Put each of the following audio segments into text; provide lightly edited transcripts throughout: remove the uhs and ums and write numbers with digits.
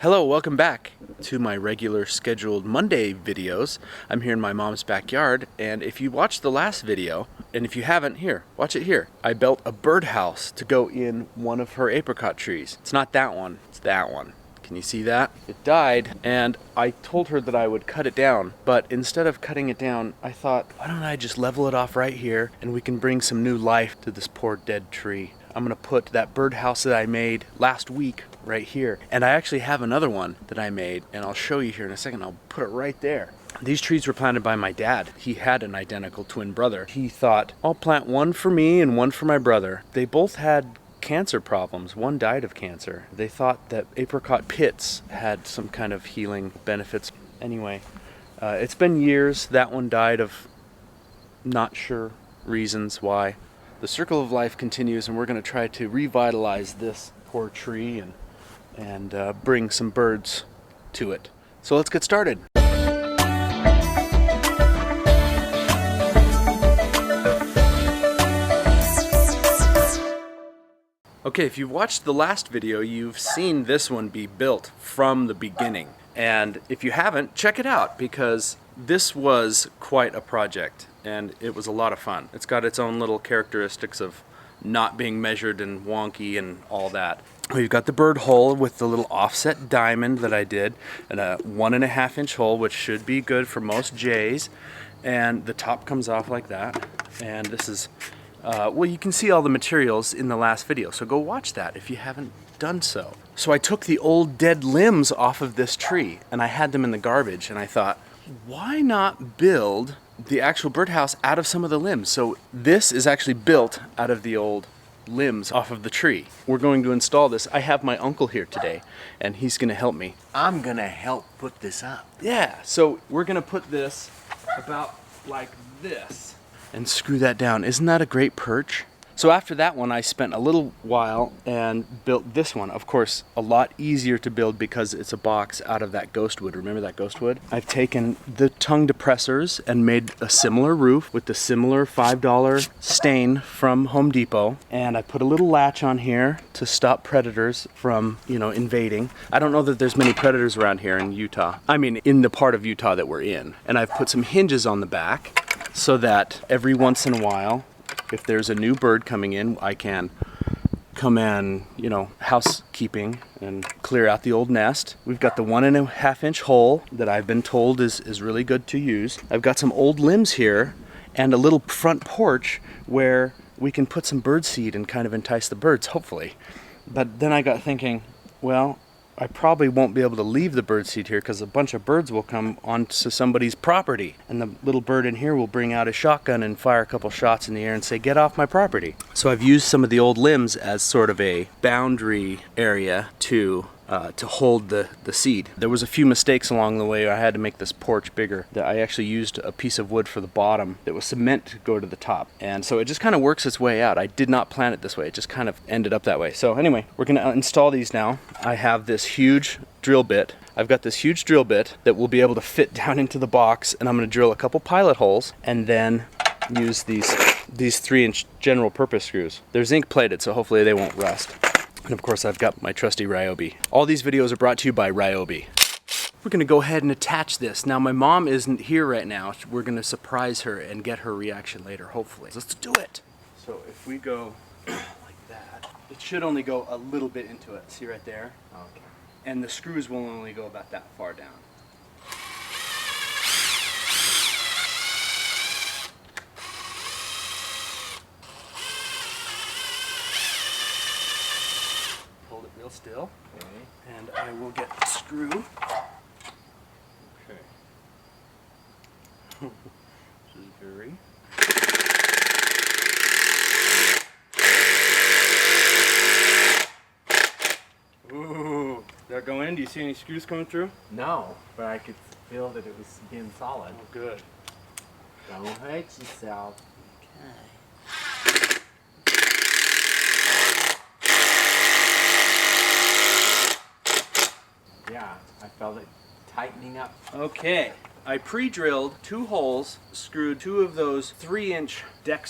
Hello, welcome back to my regular scheduled Monday videos. I'm here in my mom's backyard, and if you watched the last video, and if you haven't, here, watch it here. I built a birdhouse to go in one of her apricot trees. It's not that one, it's that one. Can you see that? It died, and I told her that I would cut it down, but instead of cutting it down, I thought, why don't I just level it off right here, and we can bring some new life to this poor dead tree. I'm gonna put that birdhouse that I made last week right here. And I actually have another one that I made, and I'll show you here in a second. I'll put it right there. These trees were planted by my dad. He had an identical twin brother. He thought, I'll plant one for me and one for my brother. They both had cancer problems. One died of cancer. They thought that apricot pits had some kind of healing benefits. Anyway, it's been years. That one died of not sure reasons why. The circle of life continues, and we're going to try to revitalize this poor tree and bring some birds to it. So let's get started. Okay, if you've watched the last video, you've seen this one be built from the beginning. And if you haven't, check it out, because this was quite a project and it was a lot of fun. It's got its own little characteristics of not being measured and wonky and all that. We've got the bird hole with the little offset diamond that I did, and a 1.5 inch hole, which should be good for most jays. And the top comes off like that. And this is, well, you can see all the materials in the last video, so go watch that if you haven't done so. So I took the old dead limbs off of this tree, and I had them in the garbage, and I thought, why not build the actual birdhouse out of some of the limbs? So this is actually built out of the old limbs off of the tree. We're going to install this. I have my uncle here today, and he's going to help me. I'm going to help put this up. Yeah, so we're going to put this about like this and screw that down. Isn't that a great perch? So after that one, I spent a little while and built this one. Of course, a lot easier to build because it's a box out of that ghost wood. Remember that ghost wood? I've taken the tongue depressors and made a similar roof with the similar $5 stain from Home Depot. And I put a little latch on here to stop predators from, invading. I don't know that there's many predators around here in Utah. I mean, in the part of Utah that we're in. And I've put some hinges on the back so that every once in a while, if there's a new bird coming in, I can come in, housekeeping and clear out the old nest. We've got the 1.5 inch hole that I've been told is really good to use. I've got some old limbs here and a little front porch where we can put some bird seed and kind of entice the birds, hopefully. But then I got thinking, well, I probably won't be able to leave the bird seed here because a bunch of birds will come onto somebody's property, and the little bird in here will bring out a shotgun and fire a couple shots in the air and say, get off my property. So I've used some of the old limbs as sort of a boundary area to hold the seed. There was a few mistakes along the way. I had to make this porch bigger. I actually used a piece of wood for the bottom that was cement to go to the top. And so it just kind of works its way out. I did not plan it this way. It just kind of ended up that way. So anyway, we're going to install these now. I have this huge drill bit. I've got this huge drill bit that will be able to fit down into the box, and I'm going to drill a couple pilot holes and then use these 3-inch general purpose screws. They're zinc plated, so hopefully they won't rust. And of course, I've got my trusty Ryobi. All these videos are brought to you by Ryobi. We're gonna go ahead and attach this. Now, my mom isn't here right now. We're gonna surprise her and get her reaction later, hopefully. Let's do it. So if we go like that, it should only go a little bit into it. See right there? Okay. And the screws will only go about that far down. Real still. Okay. And I will get the screw. Okay. This is very. Ooh, did that go in? Do you see any screws coming through? No, but I could feel that it was being solid. Oh, good. Don't hurt yourself. Okay. Yeah, I felt it tightening up. Okay, I pre-drilled 2 holes, screwed 2 of those 3-inch deck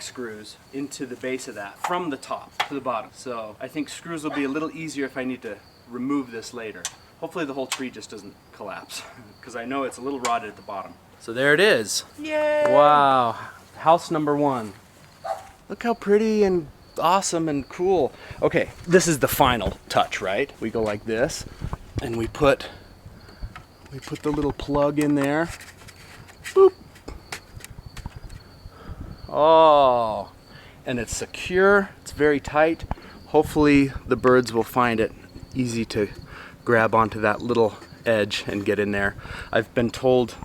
screws into the base of that from the top to the bottom. So I think screws will be a little easier if I need to remove this later. Hopefully the whole tree just doesn't collapse, because I know it's a little rotted at the bottom. So there it is. Yay! Wow, house number 1. Look how pretty and awesome and cool. Okay, this is the final touch, right? We go like this, and we put the little plug in there. Boop. Oh, and it's secure, it's very tight. Hopefully the birds will find it easy to grab onto that little edge and get in there. I've been told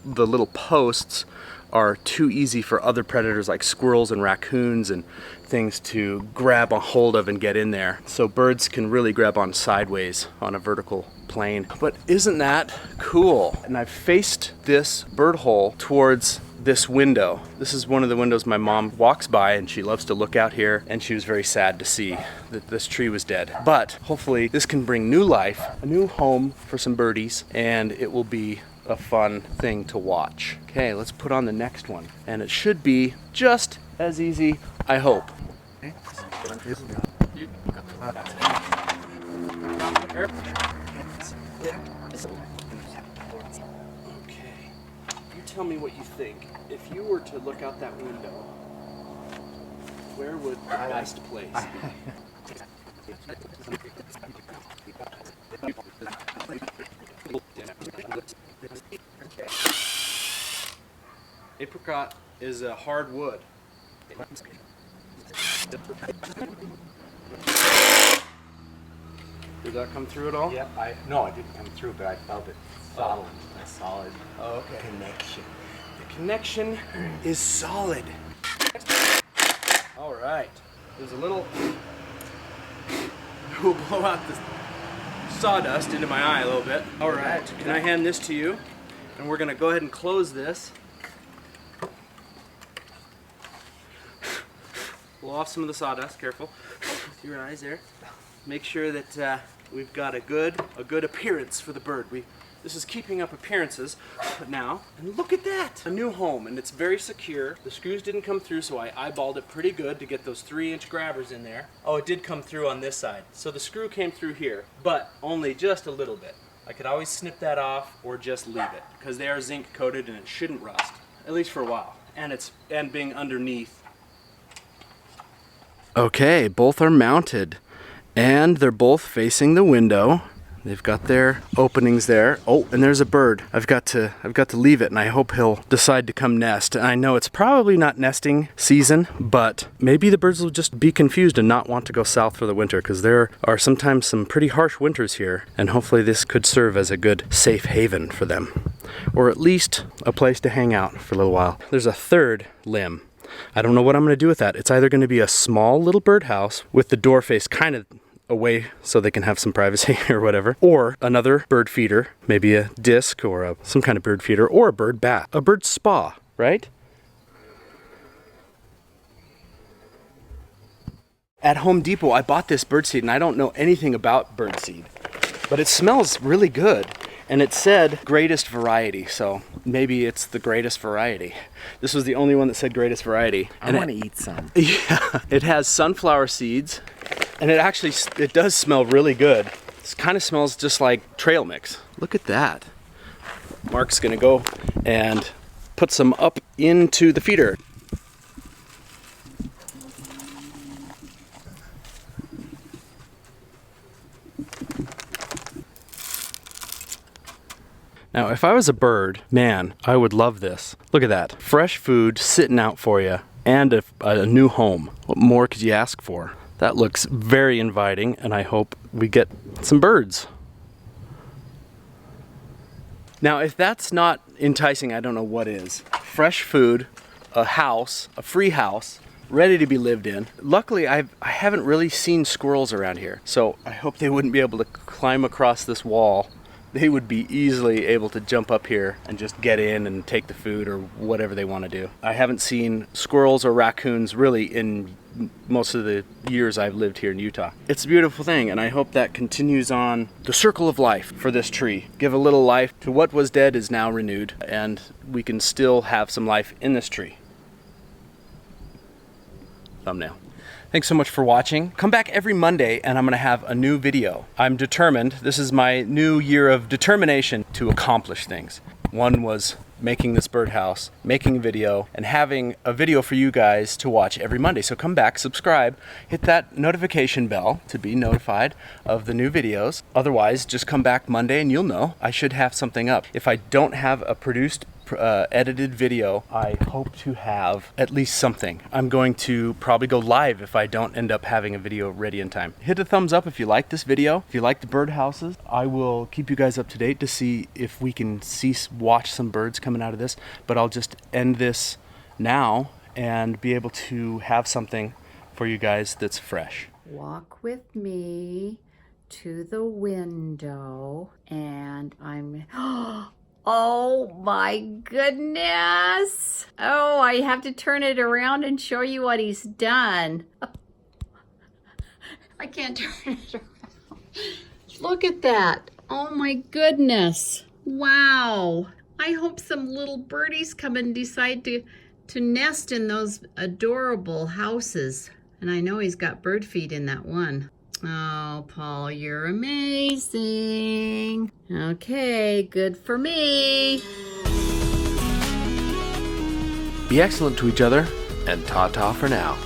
the little posts are too easy for other predators like squirrels and raccoons and things to grab a hold of and get in there. So birds can really grab on sideways on a vertical plane. But isn't that cool? And I've faced this bird hole towards this window. This is one of the windows my mom walks by, and she loves to look out here, and she was very sad to see that this tree was dead. But hopefully this can bring new life, a new home for some birdies, and it will be a fun thing to watch. Okay, let's put on the next one. And it should be just as easy, I hope. Okay. You tell me what you think. If you were to look out that window, where would the best place be? Apricot is a hard wood. Did that come through at all? Yep, no, it didn't come through, but I felt it solid. A solid connection. The connection is solid. All right. There's a little. We'll blow out the sawdust into my eye a little bit. All right. Can I hand this to you? And we're gonna go ahead and close this. Blow off some of the sawdust. Careful with your eyes there. Make sure that we've got a good appearance for the bird. This is keeping up appearances now. And look at that! A new home, and it's very secure. The screws didn't come through, so I eyeballed it pretty good to get those 3-inch grabbers in there. Oh, it did come through on this side. So the screw came through here, but only just a little bit. I could always snip that off or just leave it, because they are zinc coated and it shouldn't rust, at least for a while. And being underneath. Okay, both are mounted. And they're both facing the window. They've got their openings there. Oh, and there's a bird. I've got to leave it, and I hope he'll decide to come nest. And I know it's probably not nesting season, but maybe the birds will just be confused and not want to go south for the winter, because there are sometimes some pretty harsh winters here, and hopefully this could serve as a good safe haven for them, or at least a place to hang out for a little while. There's a third limb. I don't know what I'm going to do with that. It's either going to be a small little birdhouse with the door face kind of away so they can have some privacy or whatever, or another bird feeder, maybe a disc or some kind of bird feeder, or a bird bath, a bird spa, right? At Home Depot, I bought this birdseed, and I don't know anything about birdseed, but it smells really good. And it said greatest variety, so maybe it's the greatest variety. This was the only one that said greatest variety. I want to eat some. Yeah, it has sunflower seeds, and it does smell really good. It kind of smells just like trail mix. Look at that. Mark's gonna go and put some up into the feeder. Now, if I was a bird, man, I would love this. Look at that. Fresh food sitting out for you, and a new home. What more could you ask for? That looks very inviting, and I hope we get some birds. Now, if that's not enticing, I don't know what is. Fresh food, a house, a free house, ready to be lived in. Luckily, I haven't really seen squirrels around here, so I hope they wouldn't be able to climb across this wall. They would be easily able to jump up here and just get in and take the food or whatever they want to do. I haven't seen squirrels or raccoons really in most of the years I've lived here in Utah. It's a beautiful thing, and I hope that continues on the circle of life for this tree. Give a little life to what was dead is now renewed, and we can still have some life in this tree. Thumbnail. Thanks so much for watching. Come back every Monday and I'm gonna have a new video. I'm determined, this is my new year of determination to accomplish things. One was making this birdhouse, making a video, and having a video for you guys to watch every Monday. So come back, subscribe, hit that notification bell to be notified of the new videos. Otherwise, just come back Monday and you'll know I should have something up. If I don't have a produced edited video, I hope to have at least something. I'm going to probably go live if I don't end up having a video ready in time. Hit a thumbs up if you like this video. If you like the birdhouses, I will keep you guys up to date to see if we can watch some birds coming out of this. But I'll just end this now and be able to have something for you guys that's fresh. Walk with me to the window, and I'm oh my goodness. Oh, I have to turn it around and show you what he's done. I can't turn it around. Look at that. Oh my goodness. Wow. I hope some little birdies come and decide to nest in those adorable houses. And I know he's got bird feed in that one. Oh, Paul, you're amazing. Okay, good for me. Be excellent to each other, and ta-ta for now.